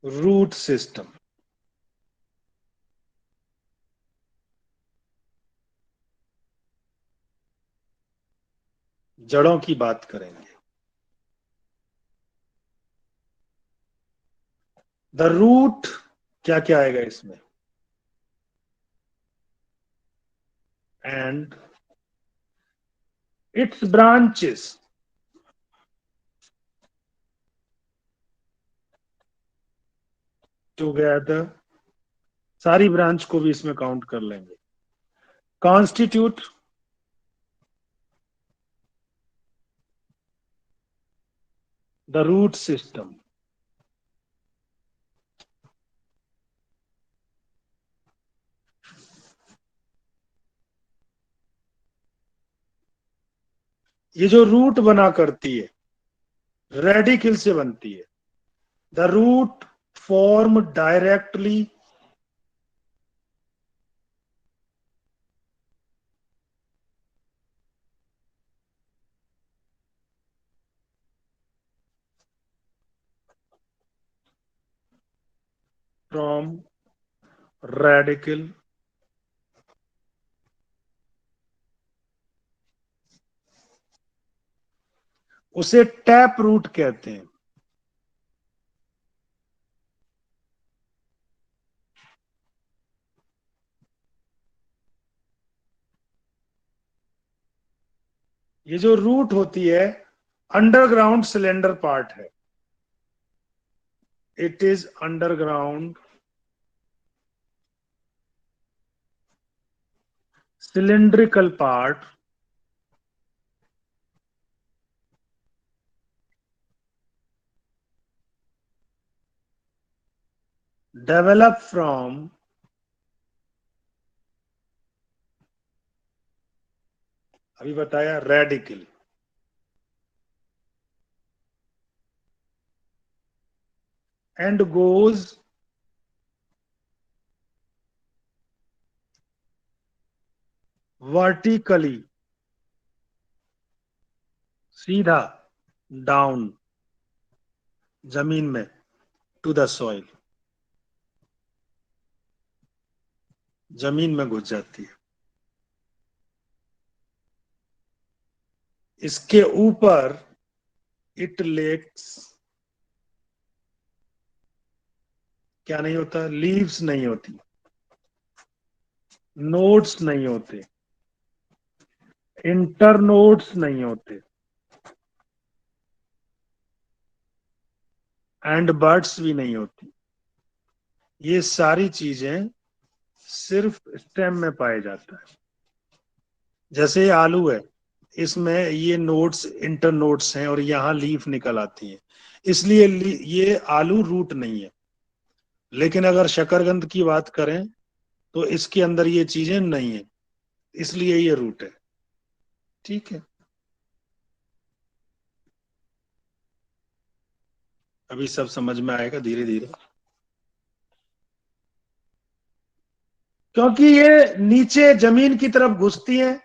Root system. जड़ों की बात करेंगे। द रूट, क्या क्या आएगा इसमें? एंड इट्स ब्रांचेस, टुगेदर, सारी ब्रांच को भी इसमें काउंट कर लेंगे। Constitute the root system. ये जो रूट बना करती है, रेडिकल से बनती है। The root form directly from radical उसे टैप रूट कहते हैं। ये जो रूट होती है, अंडरग्राउंड सिलेंडर पार्ट है। It is underground cylindrical part developed from अभी बताया रेडिकल, and goes vertically, सीधा डाउन, जमीन में, टू द सॉइल, जमीन में घुस जाती है। इसके ऊपर इट लेक्स, क्या नहीं होता? लीव्स नहीं होती, नोड्स नहीं होते, इंटरनोड्स नहीं होते, एंड बर्ड्स भी नहीं होती। ये सारी चीजें सिर्फ स्टेम में पाए जाता है। जैसे ये आलू है, इसमें ये नोड्स इंटर नोड्स हैं और यहां लीफ निकल आती है, इसलिए ये आलू रूट नहीं है। लेकिन अगर शकरकंद की बात करें तो इसके अंदर ये चीजें नहीं है, इसलिए ये रूट है। ठीक है, अभी सब समझ में आएगा धीरे धीरे, क्योंकि ये नीचे जमीन की तरफ घुसती है।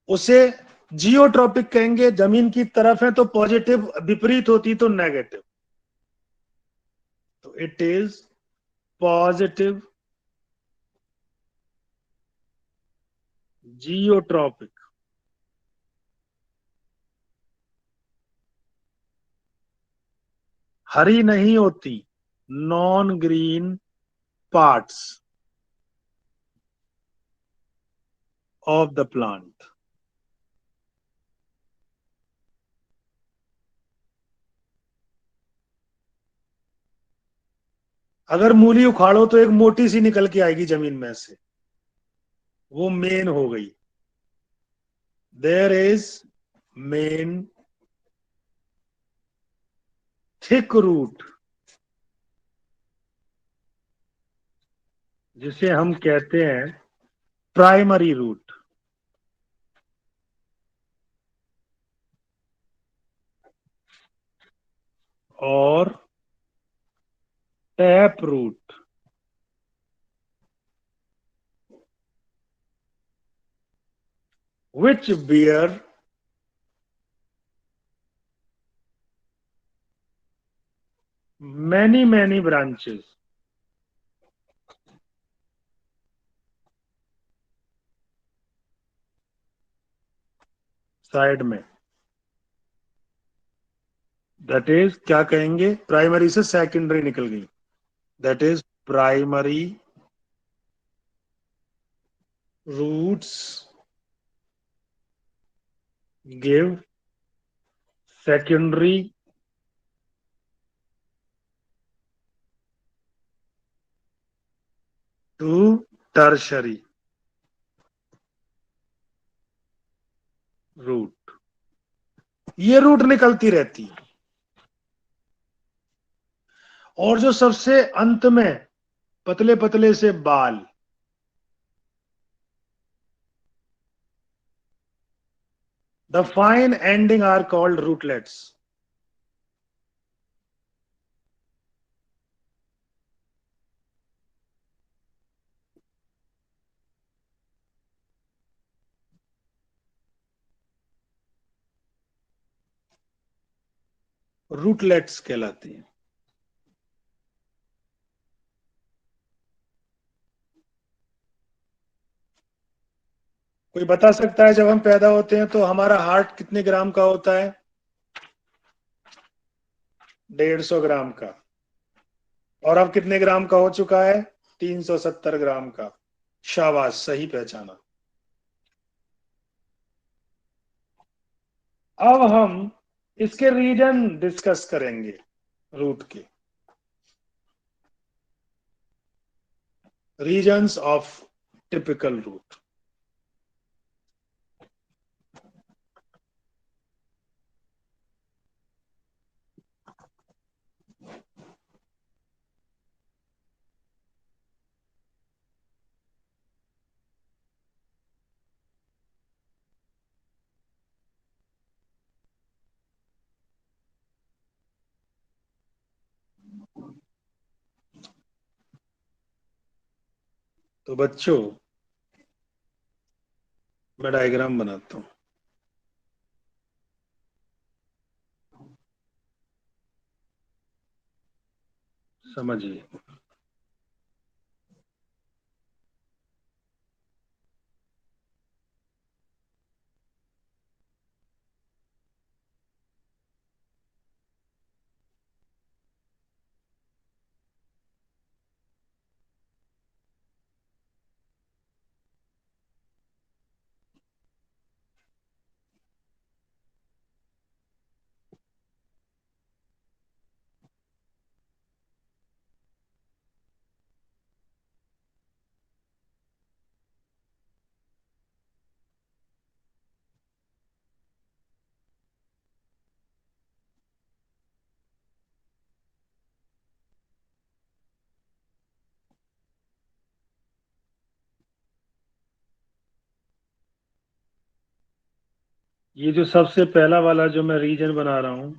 उसे जियोट्रॉपिक कहेंगे, जमीन की तरफ है तो पॉजिटिव, विपरीत होती तो नेगेटिव। तो इट इज पॉजिटिव जियोट्रॉपिक। हरी नहीं होती, non green parts of the plant. अगर मूली उखाड़ो तो एक मोटी सी निकल के आएगी जमीन में से, वो मेन हो गई। There is main thick root, जिसे हम कहते हैं प्राइमरी रूट, और tap root, which bear many many branches, side में। दैट इज क्या कहेंगे, प्राइमरी से सेकेंडरी निकल गई, that is primary roots give secondary to tertiary root. ये रूट निकलती रहती है। और जो सबसे अंत में पतले पतले से बाल, the fine ending are called rootlets. Rootlets कहलाती हैं। कोई बता सकता है जब हम पैदा होते हैं तो हमारा हार्ट कितने ग्राम का होता है? 150 ग्राम का। और अब कितने ग्राम का हो चुका है? 370 ग्राम का। शाबाश, सही पहचाना। अब हम इसके रीजन डिस्कस करेंगे, रूट के रीजन्स ऑफ टिपिकल रूट। तो बच्चों, मैं डायग्राम बनाता हूं, समझिए। ये जो सबसे पहला वाला जो मैं रीजन बना रहा हूं,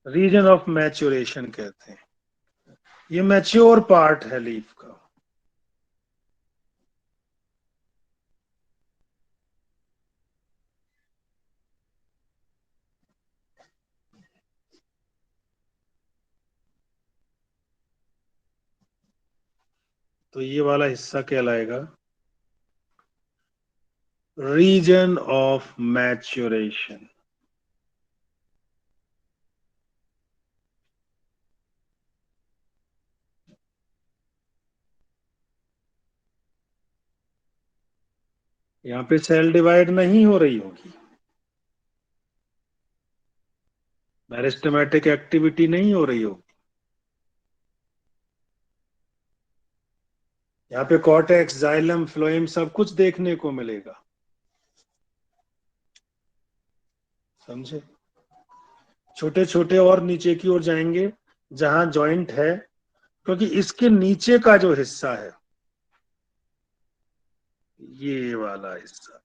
रीजन ऑफ मैच्योरेशन कहते हैं। ये मैच्योर पार्ट है लीफ का। तो ये वाला हिस्सा कहलाएगा रीजन ऑफ मैच्योरेशन। यहाँ पे सेल डिवाइड नहीं हो रही होगी, मेरिस्टेमेटिक एक्टिविटी नहीं हो रही होगी। यहाँ पे कॉर्टेक्स, जाइलम, फ्लोएम सब कुछ देखने को मिलेगा, समझे? छोटे छोटे और नीचे की ओर जाएंगे जहां जॉइंट है, क्योंकि इसके नीचे का जो हिस्सा है, ये वाला हिस्सा,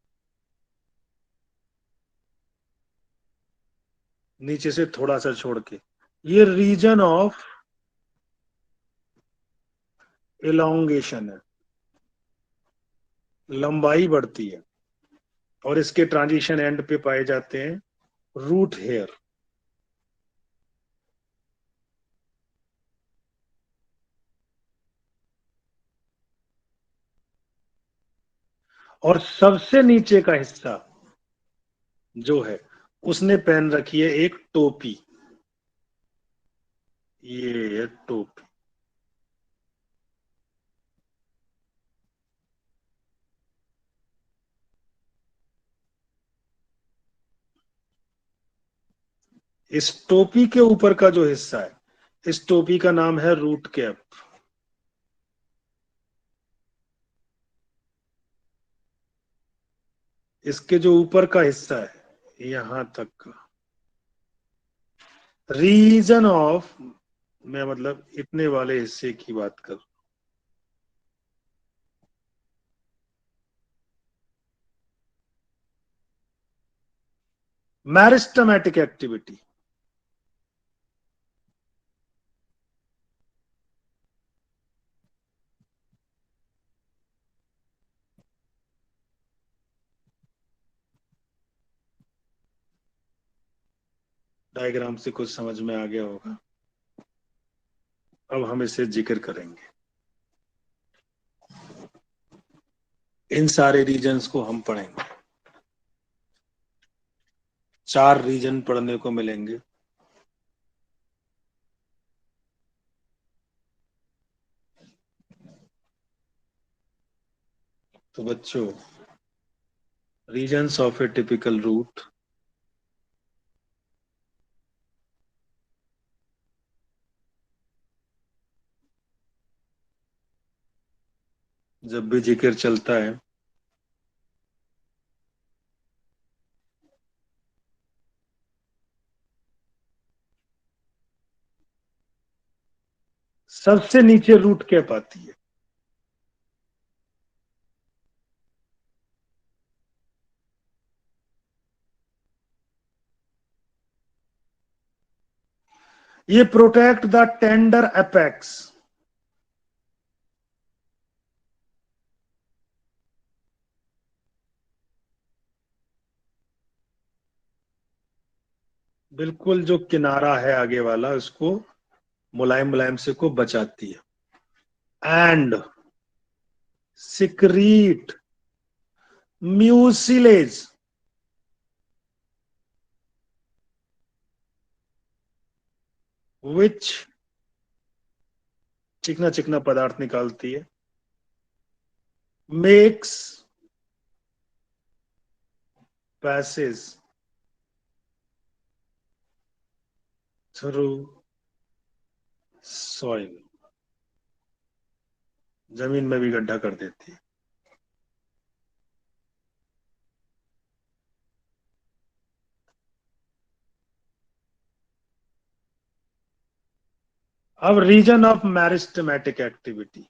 नीचे से थोड़ा सा छोड़ के, ये रीजन ऑफ इलोंगेशन है। लंबाई बढ़ती है और इसके ट्रांजिशन एंड पे पाए जाते हैं रूट हेयर। और सबसे नीचे का हिस्सा जो है उसने पहन रखी है एक टोपी। ये है टोपी। इस टोपी के ऊपर का जो हिस्सा है, इस टोपी का नाम है रूट कैप। इसके जो ऊपर का हिस्सा है यहां तक का रीजन ऑफ, मैं मतलब इतने वाले हिस्से की बात कर, मैरिस्टमैटिक एक्टिविटी। डायग्राम से कुछ समझ में आ गया होगा। अब हम इसे जिक्र करेंगे। इन सारे रीजन्स को हम पढ़ेंगे। 4 रीजन पढ़ने को मिलेंगे। तो बच्चों, reasons of a typical root, जब भी जिक्र चलता है सबसे नीचे रूट कैप आती है। ये प्रोटेक्ट द टेंडर एपेक्स। बिल्कुल जो किनारा है आगे वाला उसको मुलायम मुलायम से को बचाती है। एंड सिक्रीट म्यूसिलेज, विच चिकना चिकना पदार्थ निकालती है। मेक्स पैसेज थ्रू सॉइल, जमीन में भी गड्ढा कर देती है। अब रीजन ऑफ मैरिस्टमैटिक एक्टिविटी।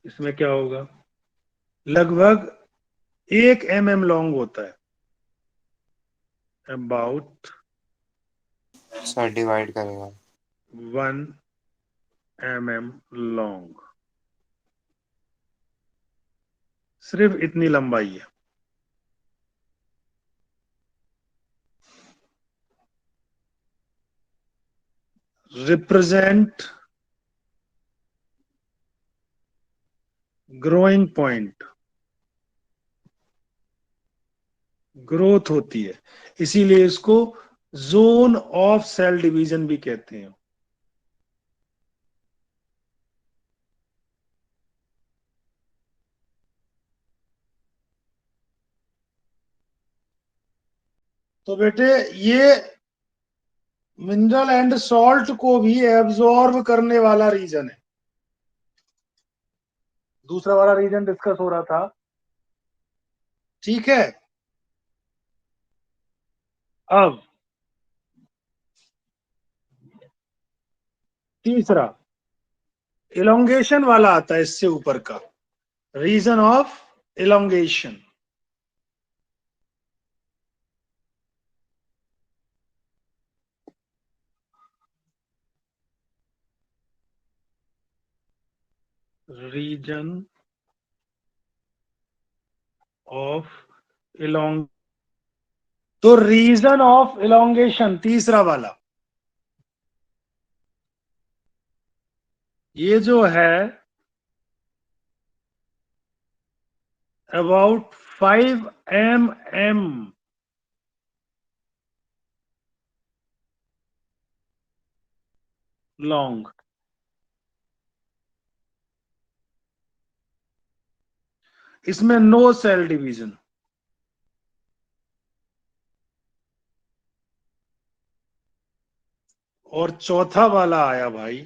इसमें क्या होगा, लगभग 1 mm लॉन्ग होता है। अबाउट सर डिवाइड करेगा। 1 mm लॉन्ग, सिर्फ इतनी लंबाई है। रिप्रेजेंट ग्रोइंग पॉइंट, ग्रोथ होती है, इसीलिए इसको जोन ऑफ सेल डिवीजन भी कहते हैं। तो बेटे ये मिनरल एंड सॉल्ट को भी एब्जॉर्ब करने वाला रीजन है। दूसरा वाला रीजन डिस्कस हो रहा था, ठीक है। अब तीसरा इलोंगेशन वाला आता है इससे ऊपर का, region of elongation. Region of इलोंग तो रीजन ऑफ इलोंगेशन तीसरा वाला, ये जो है अबाउट 5 mm लॉन्ग। इसमें नो सेल डिवीजन। और चौथा वाला आया भाई,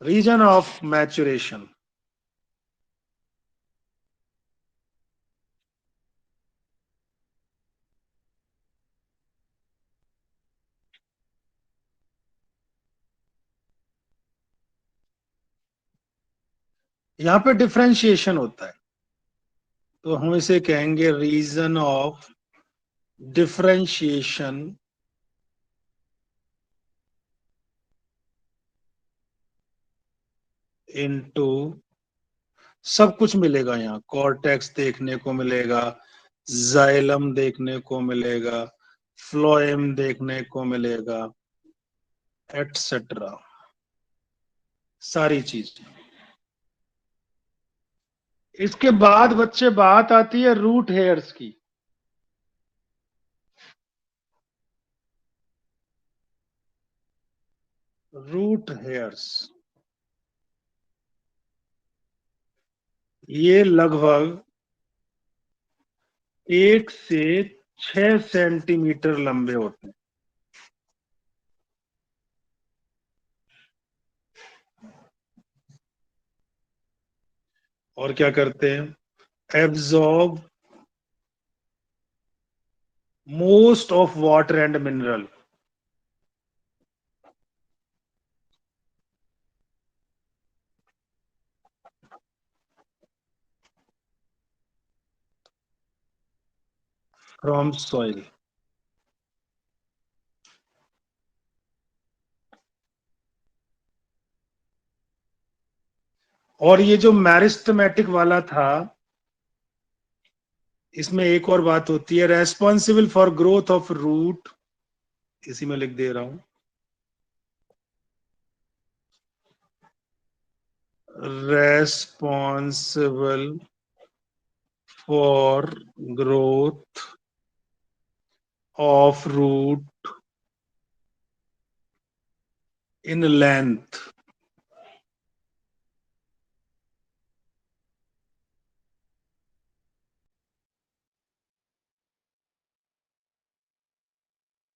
रीजन ऑफ मैचुरेशन। यहां पे डिफरेंशिएशन होता है, तो हम इसे कहेंगे रीजन ऑफ डिफरेंशिएशन इनटू, सब कुछ मिलेगा यहाँ, कॉर्टेक्स देखने को मिलेगा, जाइलम देखने को मिलेगा, फ्लोएम देखने को मिलेगा, एटसेट्रा, सारी चीज। इसके बाद बच्चे बात आती है रूट हेयर्स की। रूट हेयर्स ये लगभग 1 से 6 सेंटीमीटर लंबे होते हैं। और क्या करते हैं, absorb most of water and mineral. From soil. और ये जो मैरिस्टमेटिक वाला था, इसमें एक और बात होती है, responsible for growth of root, इसी में लिख दे रहा हूं, responsible for growth of root in length.